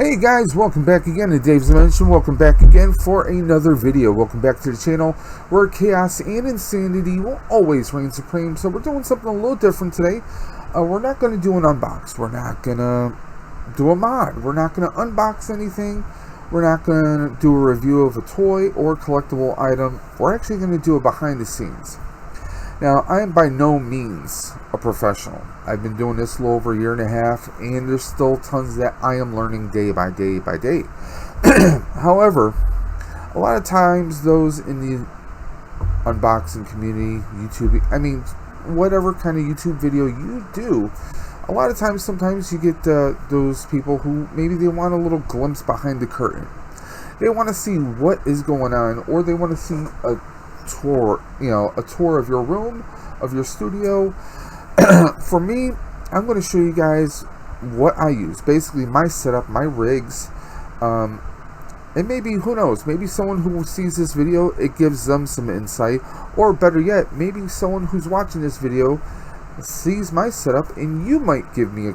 Hey guys, welcome back again to Dave's Dimension. Welcome back again for another video. Welcome back to the channel where chaos and insanity will always reign supreme. So we're doing something a little different today. We're not going to do an unbox. We're not going to do a mod. We're not going to unbox anything. We're not going to do a review of a toy or collectible item. We're actually going to do a behind the scenes. Now, I am by no means a professional. I've been doing this a little over a year and a half, and there's still tons that I am learning day by day by day. However, a lot of times those in the unboxing community, YouTube, whatever kind of YouTube video you do, a lot of times, sometimes you get those people who maybe they want a little glimpse behind the curtain. They want to see what is going on, or they want to see a tour, a tour of your room, of your studio. For me, I'm going to show you guys what I use. Basically, my setup, my rigs, and maybe, who knows, maybe someone who sees this video, it gives them some insight, or better yet, maybe someone who's watching this video sees my setup and you might give me a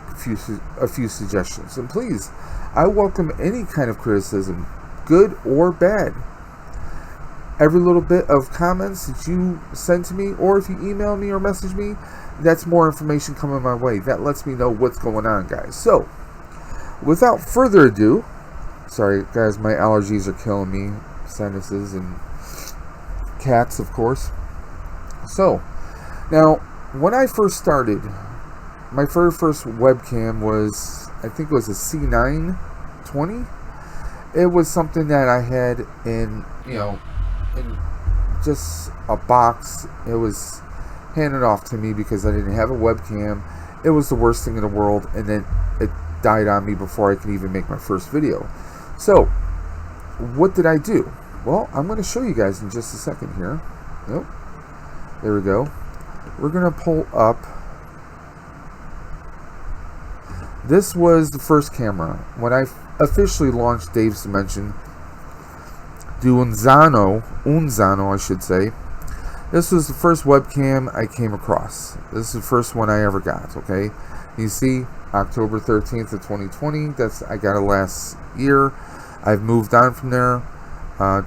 few suggestions. And please, I welcome any kind of criticism, good or bad. Every little bit of comments that you send to me, or if you email me or message me, that's more information coming my way. That lets me know what's going on, guys. So, without further ado, sorry guys, my allergies are killing me. Sinuses and cats, of course. So, now, when I first started, my very first webcam was, I think it was a C920. It was something that I had in just a box. It was handed off to me because I didn't have a webcam. It was the worst thing in the world, and then it died on me before I could even make my first video. So, what did I do? Well, I'm going to show you guys in just a second here. Nope. There we go. We're going to pull up. This was the first camera. When I officially launched Dave's Dimension, Unzano, I should say. This was the first webcam I came across. This is the first one I ever got, okay? You see, October 13th of 2020, I got it last year. I've moved on from there.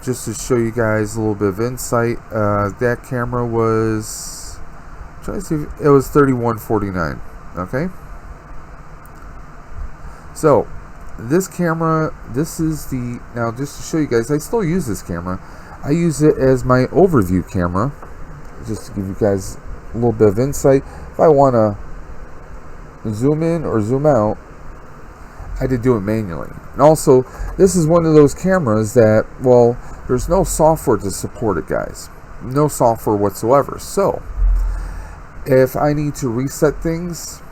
Just to show you guys a little bit of insight, that camera was, trying to see, it was $31.49, okay? So, this camera, this is the, now just to show you guys, I still use this camera. I use it as my overview camera, just to give you guys a little bit of insight. If I want to zoom in or zoom out, I had to do it manually. And also, this is one of those cameras that, well, there's no software to support it, guys. No software whatsoever. So, if I need to reset things,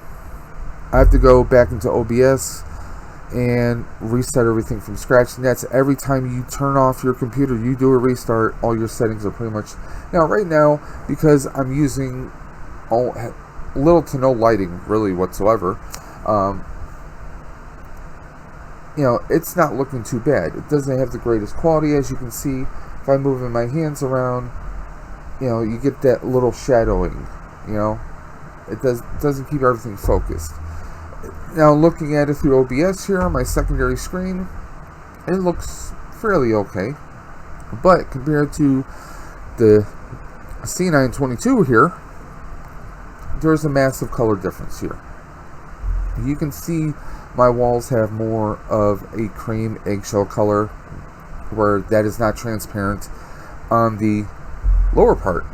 I have to go back into OBS and reset everything from scratch. And that's every time you turn off your computer, you do a restart, all your settings are pretty much, now right now, because I'm using little to no lighting really whatsoever, it's not looking too bad. It doesn't have the greatest quality, as you can see. If I'm moving my hands around, you get that little shadowing. It doesn't keep everything focused. Now, looking at it through OBS here on my secondary screen, it looks fairly okay. But compared to the C922 here, there's a massive color difference here. You can see my walls have more of a cream eggshell color, where that is not transparent on the lower part,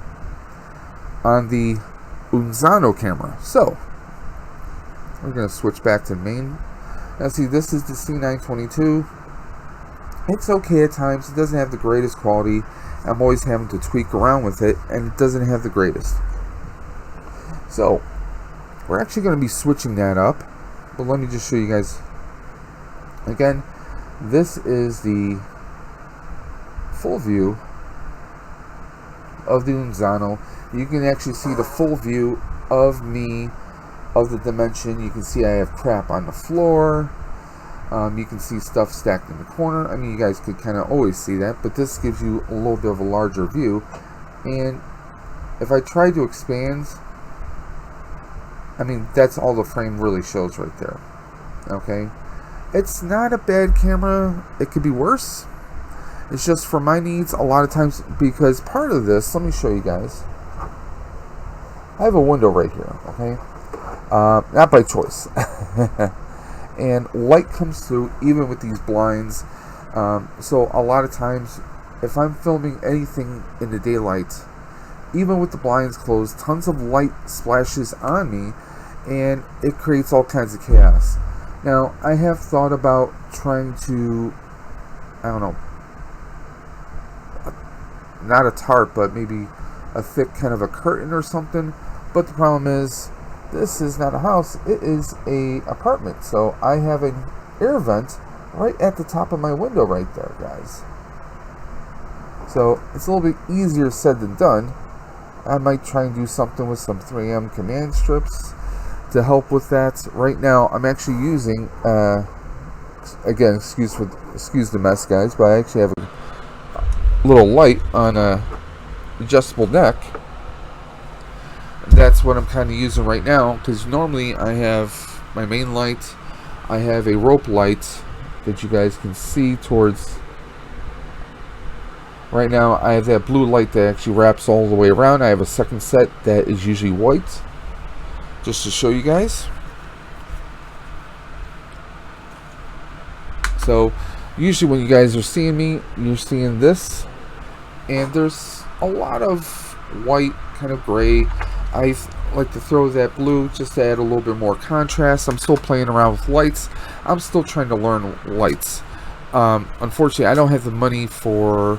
on the Unzano camera. So, we're going to switch back to main. Now see, this is the C922. It's okay at times. It doesn't have the greatest quality. I'm always having to tweak around with it, and it doesn't have the greatest. So, we're actually going to be switching that up. But let me just show you guys. Again, this is the full view of the Unzano. You can actually see the full view of me, of the Dimension. You can see I have crap on the floor. You can see stuff stacked in the corner. I mean, you guys could kind of always see that, but this gives you a little bit of a larger view. And if I try to expand, I mean, that's all the frame really shows right there. Okay, It's not a bad camera. It could be worse. It's just for my needs a lot of times, because part of this, let me show you guys. I have a window right here, okay? Not by choice. And light comes through even with these blinds. So a lot of times, if I'm filming anything in the daylight, even with the blinds closed, tons of light splashes on me, and it creates all kinds of chaos. Now, I have thought about trying to, I don't know, not a tarp, but maybe a thick kind of a curtain or something. But the problem is, this is not a house, it is a apartment. So I have an air vent right at the top of my window right there, guys. So it's a little bit easier said than done. I might try and do something with some 3M command strips to help with that. Right now, I'm actually using, again, excuse the mess, guys, but I actually have a little light on a adjustable neck. That's what I'm kind of using right now, because normally I have my main light. I have a rope light that you guys can see towards. Right now I have that blue light that actually wraps all the way around. I have a second set that is usually white, just to show you guys. So usually when you guys are seeing me, you're seeing this, and there's a lot of white, kind of gray. I like to throw that blue just to add a little bit more contrast. I'm still playing around with lights. I'm still trying to learn lights. Unfortunately, I don't have the money for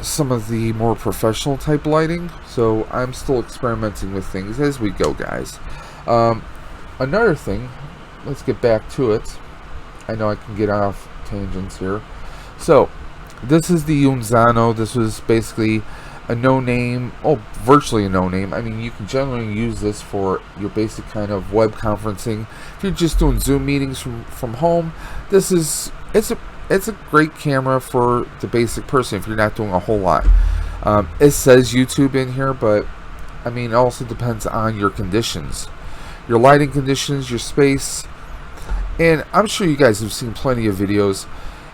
some of the more professional type lighting, so I'm still experimenting with things as we go, guys. Another thing, let's get back to it. I know I can get off tangents here. So this is the Unzano. This was basically a no-name, virtually a no-name. I mean, you can generally use this for your basic kind of web conferencing. If you're just doing Zoom meetings from home, it's a great camera for the basic person if you're not doing a whole lot. It says YouTube in here, but I mean, it also depends on your conditions, your lighting conditions, your space. And I'm sure you guys have seen plenty of videos.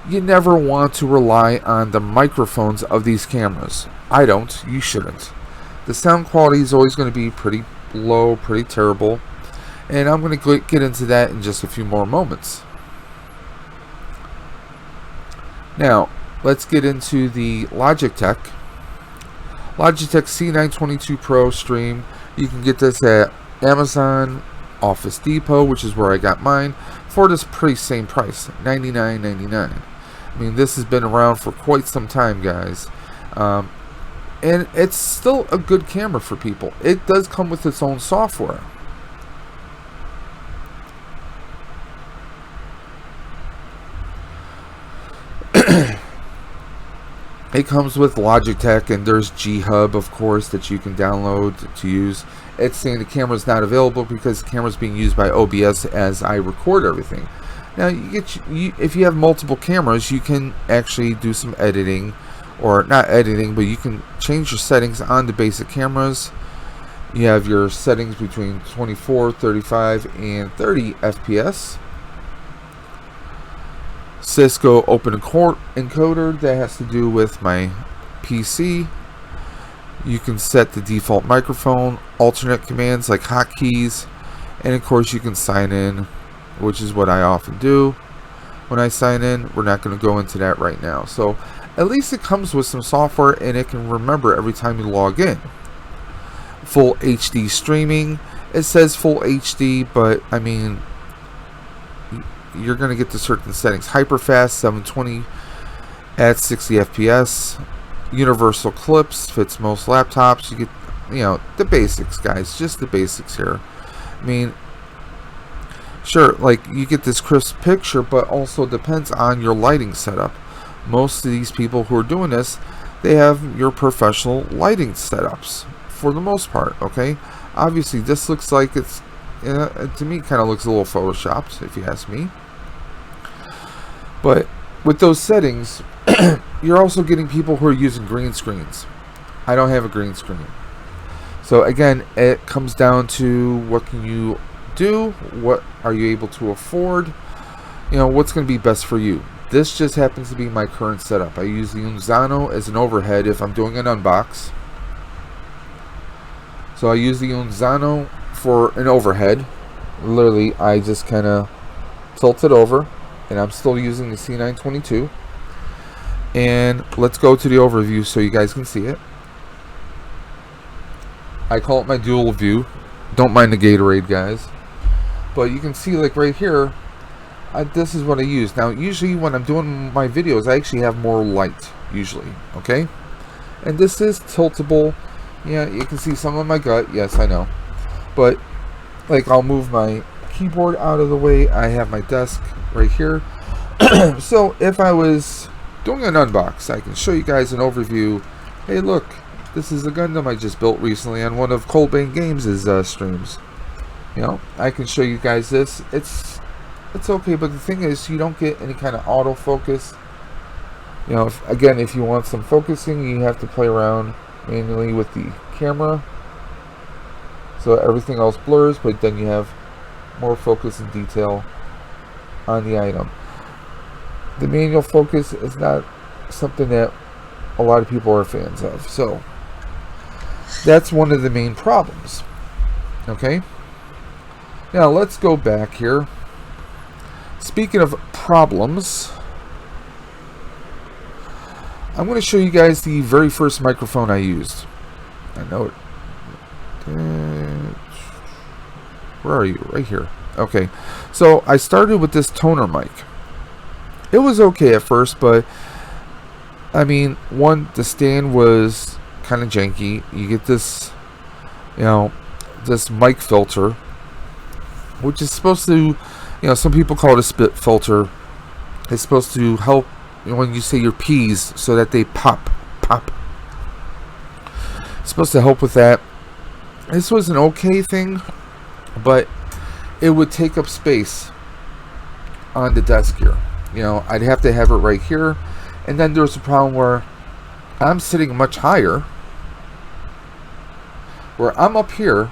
You never want to rely on the microphones of these cameras. I don't. You shouldn't. The sound quality is always going to be pretty low, pretty terrible. And I'm going to get into that in just a few more moments. Now, let's get into the Logitech. Logitech C922 Pro Stream. You can get this at Amazon, Office Depot, which is where I got mine, for this pretty same price, $99.99. I mean, this has been around for quite some time, guys. And it's still a good camera for people. It does come with its own software. It comes with Logitech, and there's G-Hub, of course, that you can download to use. It's saying the camera's not available because the camera's being used by OBS as I record everything. Now, if you have multiple cameras, you can actually do some editing, or not editing, but you can change your settings on the basic cameras. You have your settings between 24, 35, and 30 FPS. Cisco open encoder, that has to do with my PC. You can set the default microphone, alternate commands like hotkeys, and of course you can sign in, which is what I often do when I sign in. We're not going to go into that right now. So at least it comes with some software, and it can remember every time you log in. Full HD streaming. It says full HD, but I mean, you're going to get to certain settings. Hyperfast 720 at 60 FPS. Universal clips, fits most laptops. You get, the basics, guys. Just the basics here. I mean, sure, like, you get this crisp picture, but also depends on your lighting setup. Most of these people who are doing this, they have your professional lighting setups for the most part, okay? Obviously, this looks like it's, to me, kind of looks a little photoshopped, if you ask me. But with those settings, you're also getting people who are using green screens. I don't have a green screen. So again, it comes down to what can you do, what are you able to afford. what's going to be best for you. This just happens to be my current setup. I use the Unzano as an overhead if I'm doing an unbox. So I use the Unzano for an overhead. Literally, I just kind of tilt it over, and I'm still using the C922. And let's go to the overview so you guys can see it. I call it my dual view. Don't mind the Gatorade, guys. But you can see, like right here, this is what I use. Now, usually when I'm doing my videos, I actually have more light, usually, okay? And this is tiltable. Yeah, you can see some of my gut. Yes, I know. But, like, I'll move my keyboard out of the way. I have my desk right here. So, if I was doing an unbox, I can show you guys an overview. Hey, look, this is a Gundam I just built recently on one of Coldbane Games' streams. I can show you guys this. It's okay, but the thing is, you don't get any kind of autofocus. If you want some focusing, you have to play around manually with the camera, so everything else blurs, but then you have more focus and detail on the item. The manual focus is not something that a lot of people are fans of, so that's one of the main problems. Okay, now let's go back here. Speaking of problems, I'm going to show you guys the very first microphone I used. I know it. Where are you? Right here. Okay, so I started with this TONOR mic. It was okay at first, but I mean, the stand was kind of janky. You get this, this mic filter, which is supposed to, some people call it a spit filter. It's supposed to help when you say your P's so that they pop. It's supposed to help with that. This was an okay thing, but it would take up space on the desk here. I'd have to have it right here, and then there's a problem where I'm sitting much higher, where I'm up here,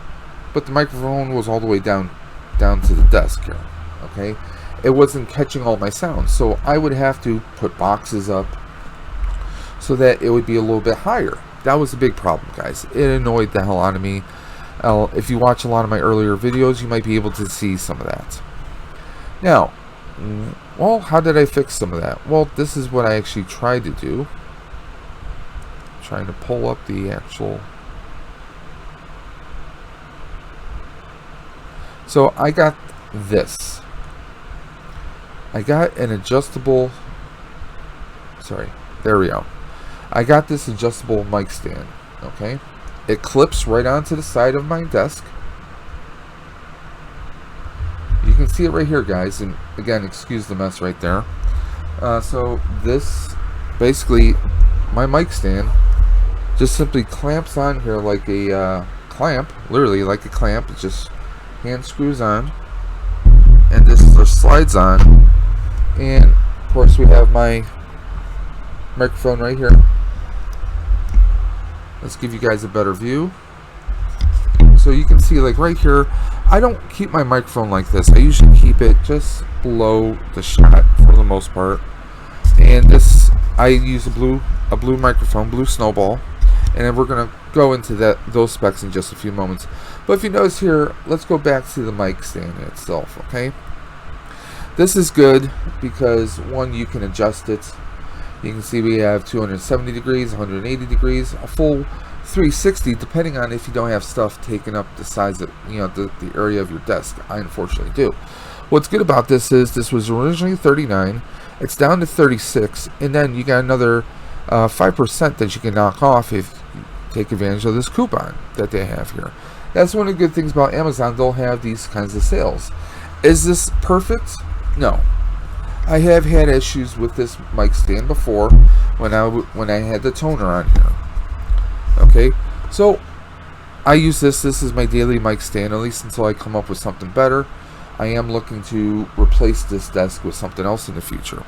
but the microphone was all the way down to the desk here. Okay, it wasn't catching all my sounds, so I would have to put boxes up so that it would be a little bit higher. That was a big problem, guys. It annoyed the hell out of me. If you watch a lot of my earlier videos, you might be able to see some of that. Now, well, how did I fix some of that? Well, this is what I actually tried to do. Trying to pull up the actual... So I got this. I got an adjustable... Sorry, there we go. I got this adjustable mic stand, okay? It clips right onto the side of my desk. You can see it right here, guys, and again, excuse the mess right there. So this, basically, my mic stand just simply clamps on here like a clamp, literally like a clamp. It just hand screws on, and this just slides on, and of course we have my microphone right here. Let's give you guys a better view. So you can see, like right here, I don't keep my microphone like this. I usually keep it just below the shot for the most part. And this, I use a blue microphone, blue Snowball, and then we're gonna go into those specs in just a few moments. But if you notice here, let's go back to the mic stand itself. Okay, this is good because one, you can adjust it. You can see we have 270 degrees, 180 degrees, a full 360, depending on if you don't have stuff taking up the size of, the area of your desk. I unfortunately do. What's good about this is this was originally 39, it's down to 36, and then you got another 5% that you can knock off if you take advantage of this coupon that they have here. That's one of the good things about Amazon. They'll have these kinds of sales. Is this perfect? No. I have had issues with this mic stand before when I had the TONOR on here. Okay, so I use this. This is my daily mic stand, at least until I come up with something better. I am looking to replace this desk with something else in the future.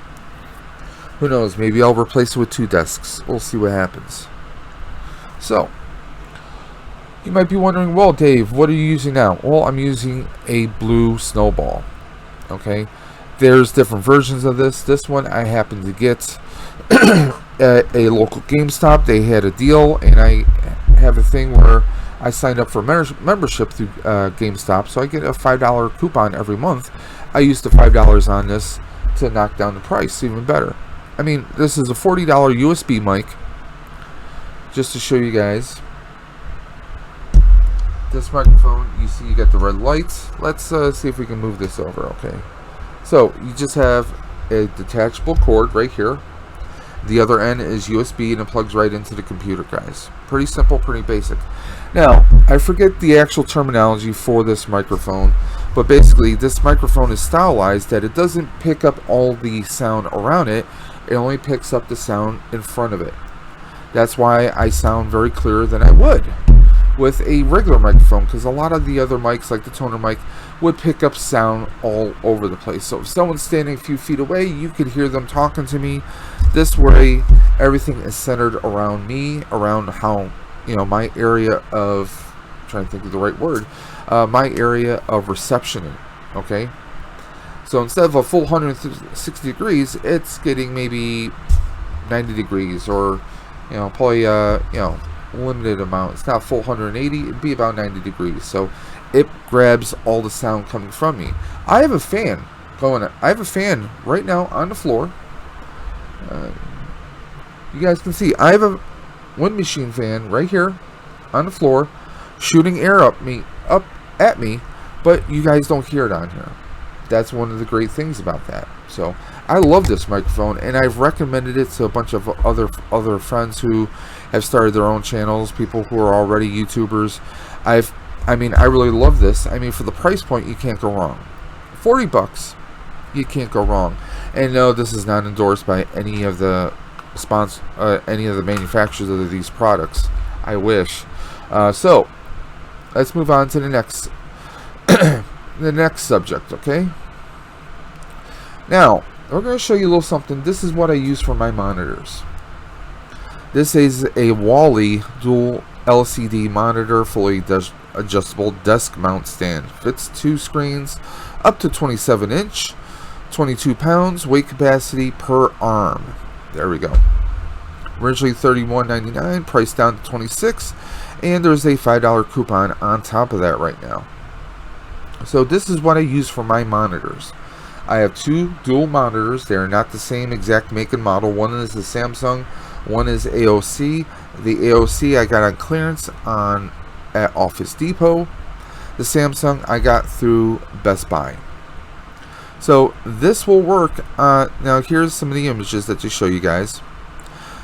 Who knows? Maybe I'll replace it with 2 desks. We'll see what happens. So, you might be wondering, well, Dave, what are you using now? Well, I'm using a blue Snowball. Okay, There's different versions of this. This one I happened to get at a local GameStop. They had a deal, and I have a thing where I signed up for membership through GameStop, so I get a $5 coupon every month. I used the $5 on this to knock down the price even better. I mean, this is a $40 USB mic, just to show you guys. This microphone, you see you got the red lights. Let's see if we can move this over, okay. So, you just have a detachable cord right here. The other end is USB, and it plugs right into the computer, guys. Pretty simple, pretty basic. Now, I forget the actual terminology for this microphone, but basically this microphone is stylized that it doesn't pick up all the sound around it. It only picks up the sound in front of it. That's why I sound very clearer than I would with a regular microphone, because a lot of the other mics, like the TONOR mic, would pick up sound all over the place. So if someone's standing a few feet away, you could hear them talking to me. This way, everything is centered around me, around how, you know, my area of, I'm trying to think of the right word, my area of reception, okay? So instead of a full 160 degrees, it's getting maybe 90 degrees, or, you know, probably, you know, limited amount. It's not full 180, it'd be about 90 degrees. So it grabs all the sound coming from me. I have a fan going. I have a fan right now on the floor. You guys can see I have a wind machine fan right here on the floor, shooting air up at me, but you guys don't hear it on here. That's one of the great things about that. So I love this microphone, and I've recommended it to a bunch of other friends who have started their own channels, people who are already YouTubers. I mean, I really love this. I mean, for the price point, you can't go wrong. $40, you can't go wrong. And no, this is not endorsed by any of the any of the manufacturers of these products. I wish. So let's move on to the next the next subject, okay? Now, we're going to show you a little something. This is what I use for my monitors. This is a WALI dual LCD monitor, fully adjustable desk mount stand. Fits 2 screens, up to 27 inch, 22 pounds, weight capacity per arm. There we go. Originally $31.99, priced down to $26, and there's a $5 coupon on top of that right now. So this is what I use for my monitors. I have 2 dual monitors. They are not the same exact make and model. One is the Samsung, one is AOC. The AOC I got on clearance at Office Depot. The Samsung I got through Best Buy. So this will work. Now here's some of the images that to show you guys.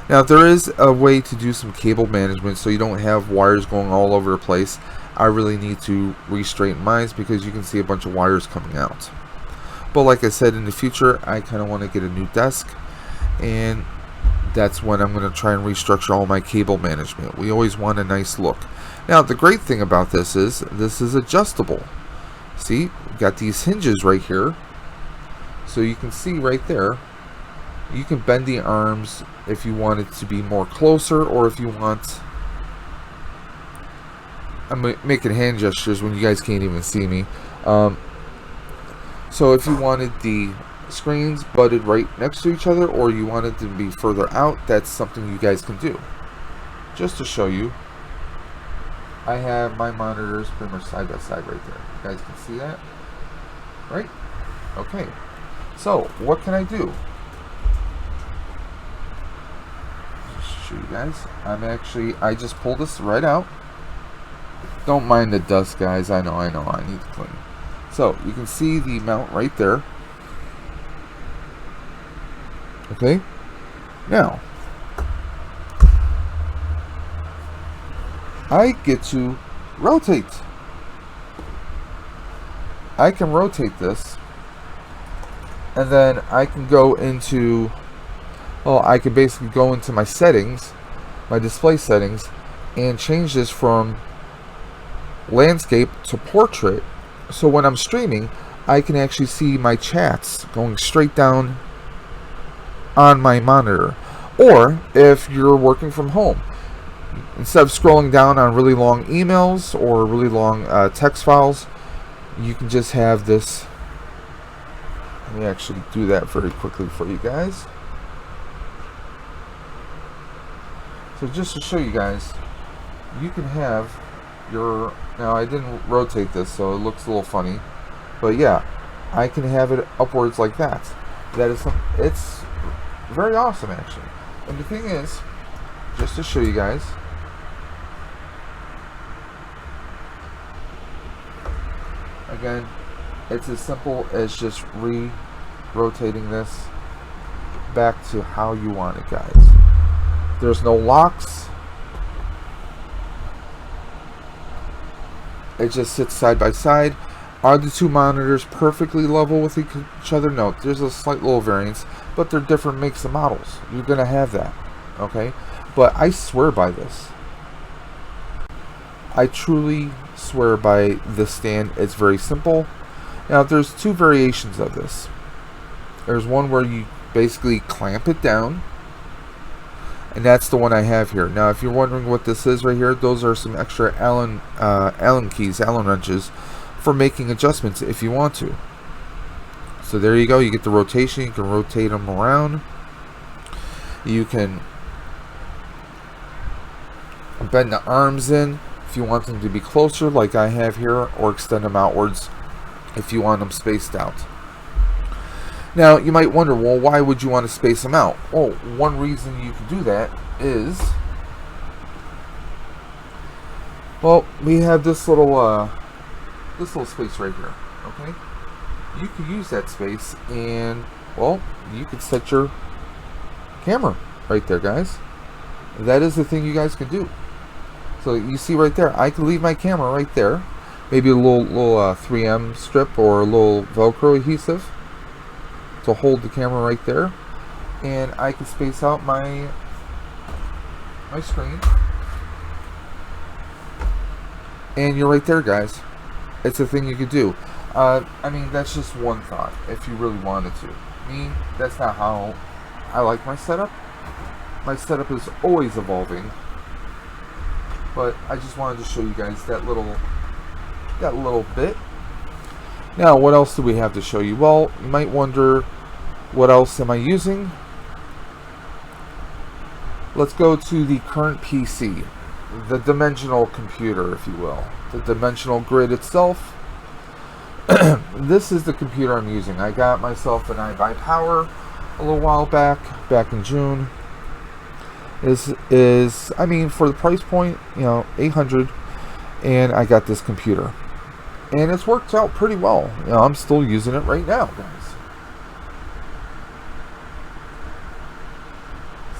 Now there is a way to do some cable management so you don't have wires going all over the place. I really need to re-straighten mine because you can see a bunch of wires coming out. But like I said, in the future I kind of want to get a new desk, and that's when I'm going to try and restructure all my cable management. We always want a nice look. Now the great thing about this is adjustable. See, we've got these hinges right here, so you can see right there. You can bend the arms if you want it to be more closer, or if you want, I'm making hand gestures when you guys can't even see me. So if you wanted the screens butted right next to each other, or you wanted to be further out, that's something you guys can do. Just to show you, I have my monitors pretty much side by side right there. You guys can see that, right? Okay. So what can I do? Just show you guys. I just pulled this right out. Don't mind the dust, guys. I know. I need to clean. So you can see the mount right there. Okay. Now I get to rotate. I can rotate this, and then I can go into, well, I can basically go into my settings, my display settings, and change this from landscape to portrait. So when I'm streaming, I can actually see my chats going straight down on my monitor. Or if you're working from home, instead of scrolling down on really long emails or really long text files, you can just have this Let me actually do that very quickly for you guys. So just to show you guys, you can have your, now I didn't rotate this so it looks a little funny, but yeah, I can have it upwards like that. That is, it's very awesome actually. And the thing is, just to show you guys, again, it's as simple as just rotating this back to how you want it, guys. There's no locks. It just sits side by side. Are the two monitors perfectly level with each other? No, there's a slight little variance, but they're different makes and models. You're gonna have that, okay? But I swear by this. I truly swear by this stand. It's very simple. Now, there's two variations of this. There's one where you basically clamp it down, and that's the one I have here. Now, if you're wondering what this is right here, those are some extra Allen keys, Allen wrenches, for making adjustments if you want to. So there you go. You get the rotation. You can rotate them around. You can bend the arms in if you want them to be closer, like I have here, or extend them outwards if you want them spaced out. Now, you might wonder, well, why would you want to space them out? Well, one reason you can do that is, well, we have this little space right here, okay? You can use that space and, well, you could set your camera right there, guys. That is the thing you guys can do. So you see right there, I can leave my camera right there. Maybe a little 3M strip or a little Velcro adhesive to hold the camera right there, and I can space out my screen, and you're right there, guys. It's a thing you could do. I mean, that's just one thought if you really wanted to. Me, that's not how I like my setup. My setup is always evolving, but I just wanted to show you guys that little bit. Now, what else do we have to show you? Well, you might wonder, what else am I using? Let's go to the current PC, the dimensional computer, if you will, the dimensional grid itself. This is the computer I'm using. I got myself an iBuyPower a little while back in June. This is, I mean, for the price point, you know, $800, and I got this computer. And it's worked out pretty well. You know, I'm still using it right now, guys.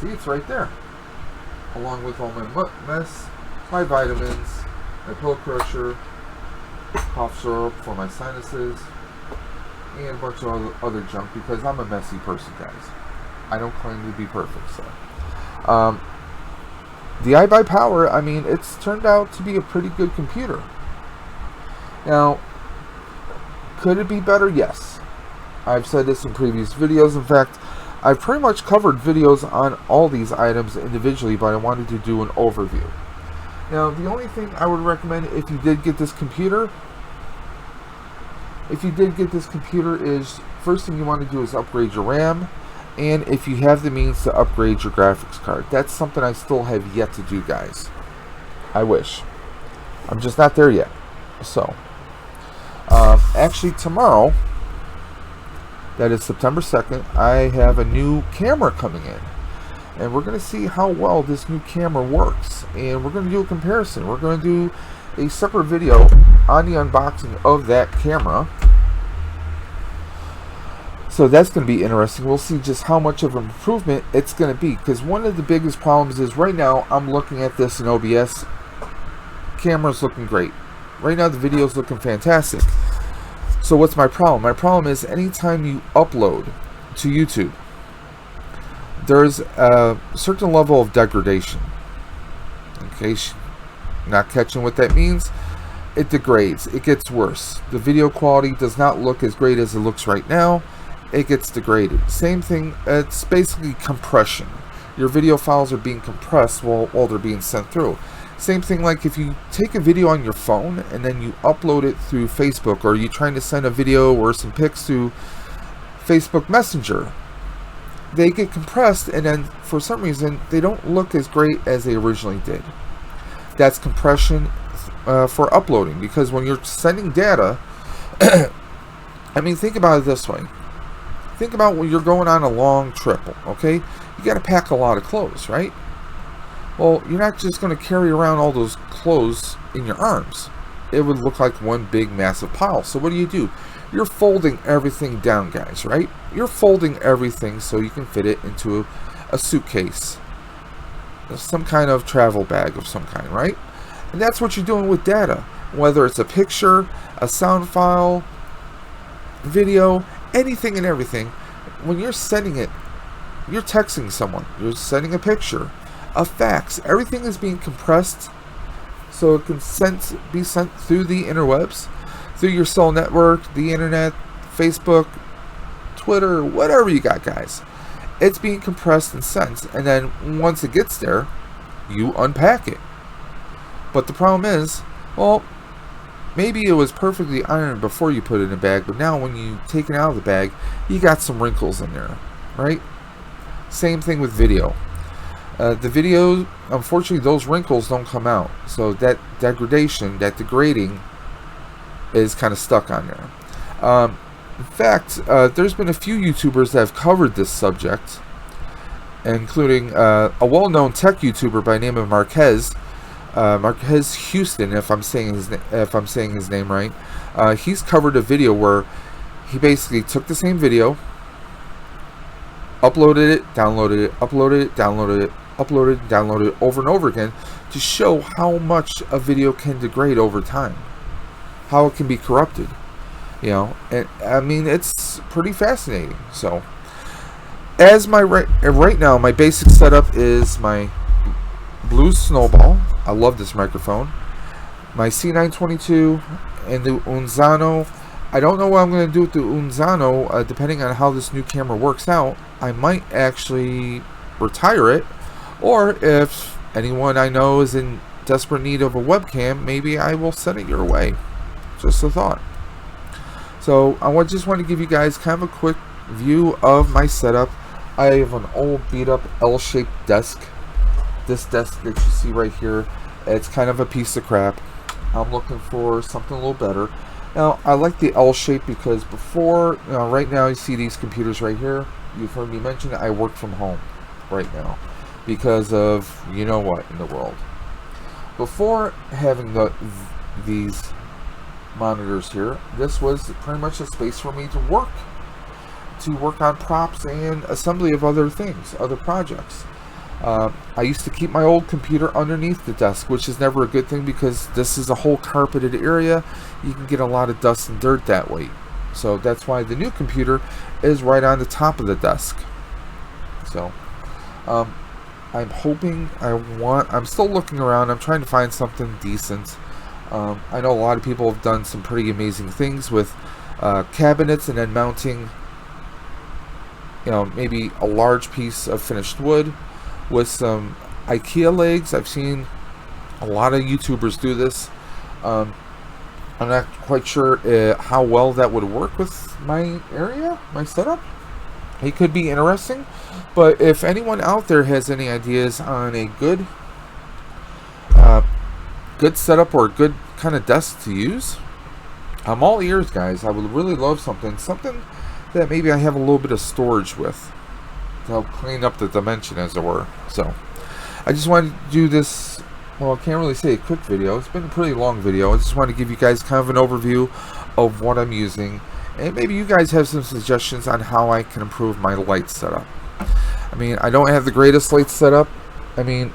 See, it's right there. Along with all my mess, my vitamins, my pill crusher, cough syrup for my sinuses, and a bunch of other junk, because I'm a messy person, guys. I don't claim to be perfect, so. The iBuyPower, I mean, it's turned out to be a pretty good computer. Now, could it be better? Yes. I've said this in previous videos. In fact, I've pretty much covered videos on all these items individually, but I wanted to do an overview. Now, the only thing I would recommend if you did get this computer, is first thing you want to do is upgrade your RAM, and if you have the means to upgrade your graphics card. That's something I still have yet to do, guys. I wish. I'm just not there yet. So, actually tomorrow, that is September 2nd, I have a new camera coming in. And we're going to see how well this new camera works. And we're going to do a comparison. We're going to do a separate video on the unboxing of that camera. So that's going to be interesting. We'll see just how much of an improvement it's going to be. Because one of the biggest problems is right now I'm looking at this in OBS. Camera's looking great. Right now the video's looking fantastic. So what's my problem? My problem is anytime you upload to YouTube, there's a certain level of degradation. In case you're not catching what that means, it degrades. It gets worse. The video quality does not look as great as it looks right now. It gets degraded. Same thing, it's basically compression. Your video files are being compressed while they're being sent through. Same thing like if you take a video on your phone and then you upload it through Facebook, or you're trying to send a video or some pics to Facebook Messenger. They get compressed, and then for some reason they don't look as great as they originally did. That's compression for uploading, because when you're sending data, I mean, think about it this way. Think about when you're going on a long trip, okay? You got to pack a lot of clothes, right? Well, you're not just going to carry around all those clothes in your arms. It would look like one big massive pile. So what do? You're folding everything down, guys, right? You're folding everything so you can fit it into a suitcase, some kind of travel bag of some kind, right? And that's what you're doing with data, whether it's a picture, a sound file, video, anything and everything. When you're sending it, you're texting someone, you're sending a picture, a fax, everything is being compressed so it can be sent through the interwebs, through your cell network, the internet, Facebook, Twitter, whatever you got, guys. It's being compressed and sent, and then once it gets there, you unpack it. But the problem is, well, maybe it was perfectly ironed before you put it in a bag, but now when you take it out of the bag, you got some wrinkles in there, right? Same thing with video. The video, unfortunately, those wrinkles don't come out. So that degrading is kind of stuck on there. In fact, there's been a few YouTubers that have covered this subject, including a well-known tech YouTuber by the name of Marquez Houston, if I'm saying his name right. He's covered a video where he basically took the same video, uploaded it, downloaded it, uploaded it, downloaded it, uploaded it, downloaded it over and over again to show how much a video can degrade over time, how it can be corrupted. You know, and I mean, it's pretty fascinating. So, as my right now, my basic setup is my blue Snowball. I love this microphone. My C922 and the Unzano. I don't know what I'm going to do with the Unzano, depending on how this new camera works out. I might actually retire it, or if anyone I know is in desperate need of a webcam, maybe I will send it your way. Just a thought. So I just want to give you guys kind of a quick view of my setup. I have an old beat up L-shaped desk. This desk that you see right here, it's kind of a piece of crap. I'm looking for something a little better. Now, I like the L shape because before, right now you see these computers right here. You've heard me mention I work from home right now because of you know what in the world. Before having these monitors here, this was pretty much a space for me to work on props and assembly of other things, other projects. I used to keep my old computer underneath the desk, which is never a good thing because this is a whole carpeted area. You can get a lot of dust and dirt that way. So that's why the new computer is right on the top of the desk. So I'm hoping, I'm still looking around. I'm trying to find something decent. I know a lot of people have done some pretty amazing things with cabinets and then mounting, maybe a large piece of finished wood with some IKEA legs. I've seen a lot of YouTubers do this. I'm not quite sure how well that would work with my area, my setup. It could be interesting, but if anyone out there has any ideas on a good setup or a good kind of desk to use, I'm all ears, guys. I would really love something that maybe I have a little bit of storage with to help clean up the dimension, as it were. So I just wanted to do this, well, I can't really say a quick video. It's been a pretty long video. I just wanted to give you guys kind of an overview of what I'm using, and maybe you guys have some suggestions on how I can improve my light setup. I mean, I don't have the greatest light setup. I mean,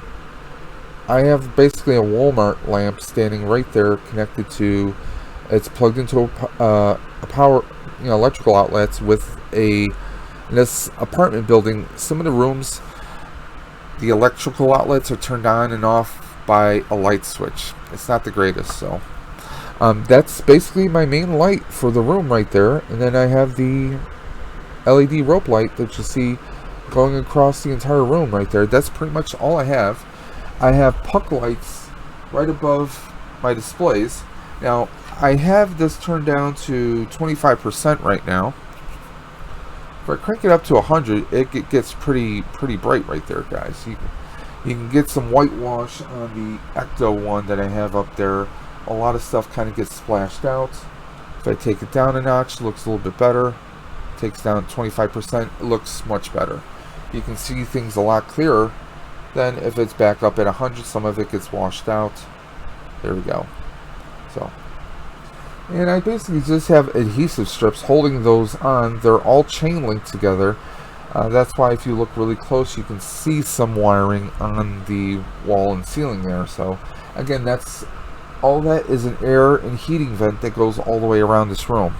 I have basically a Walmart lamp standing right there connected to, it's plugged into a power, electrical outlets with in this apartment building. Some of the rooms, the electrical outlets are turned on and off by a light switch. It's not the greatest, so that's basically my main light for the room right there. And then I have the LED rope light that you see going across the entire room right there. That's pretty much all I have. I have puck lights right above my displays. Now, I have this turned down to 25% right now. If I crank it up to 100, it gets pretty bright right there, guys. You can get some whitewash on the Ecto one that I have up there. A lot of stuff kind of gets splashed out. If I take it down a notch, it looks a little bit better. Takes down 25%, it looks much better. You can see things a lot clearer than if it's back up at 100. Some of it gets washed out. There we go. So, and I basically just have adhesive strips holding those on. They're all chain linked together. That's why if you look really close, you can see some wiring on the wall and ceiling there. So again, that's all. That is an air and heating vent that goes all the way around this room.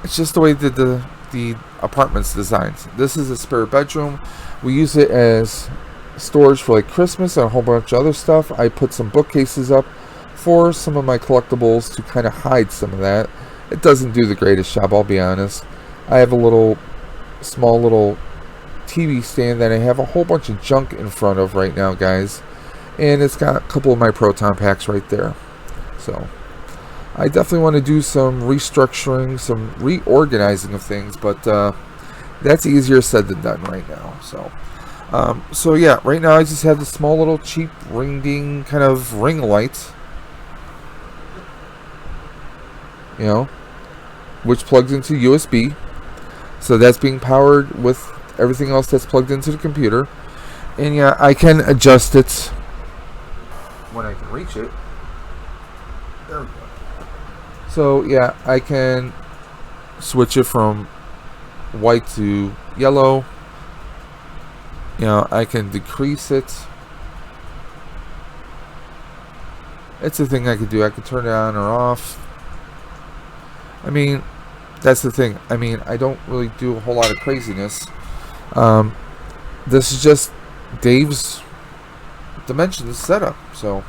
It's just the way that the apartment's designed. This is a spare bedroom. We use it as storage for like Christmas and a whole bunch of other stuff. I put some bookcases up for some of my collectibles to kind of hide some of that. It doesn't do the greatest job, I'll be honest. I have a small little TV stand that I have a whole bunch of junk in front of right now, guys. And it's got a couple of my Proton packs right there. So I definitely want to do some restructuring, some reorganizing of things, but that's easier said than done right now. So yeah, right now I just have this small little cheap ring-ding kind of ring light, you know, which plugs into USB. So that's being powered with everything else that's plugged into the computer. And yeah, I can adjust it when I can reach it. There we go. So yeah, I can switch it from white to yellow. You know, I can decrease it. It's a thing I could do. I could turn it on or off. I mean, that's the thing. I mean, I don't really do a whole lot of craziness. This is just Dave's Dimensions setup. So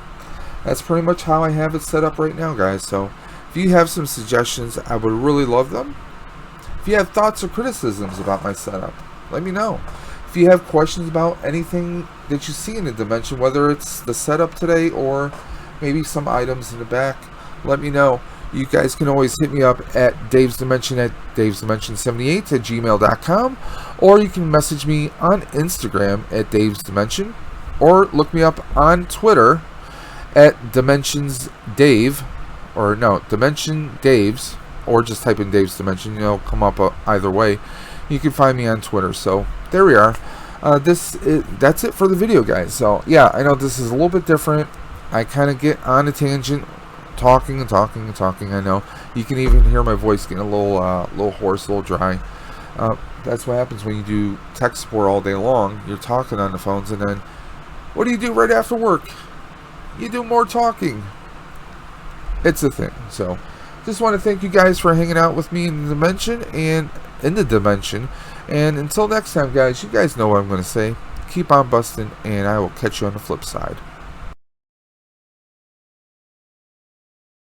that's pretty much how I have it set up right now, guys. So if you have some suggestions, I would really love them. If you have thoughts or criticisms about my setup, let me know. If you have questions about anything that you see in the Dimension, whether it's the setup today or maybe some items in the back, let me know. You guys can always hit me up at Dave's Dimension at davesdimension78@gmail.com, or you can message me on Instagram at Dave's Dimension, or look me up on Twitter at Dimensions Dave, or no, Dimension Daves, or just type in Dave's Dimension. It'll come up either way. You can find me on Twitter. So there we are. That's it for the video, guys. So yeah, I know this is a little bit different. I kind of get on a tangent, talking and talking and talking. I know you can even hear my voice getting a little hoarse, a little dry. That's what happens when you do tech support all day long. You're talking on the phones, and then what do you do right after work? You do more talking. It's a thing. So just want to thank you guys for hanging out with me in the Dimension and in the Dimension. And until next time, guys, you guys know what I'm going to say. Keep on busting, and I will catch you on the flip side.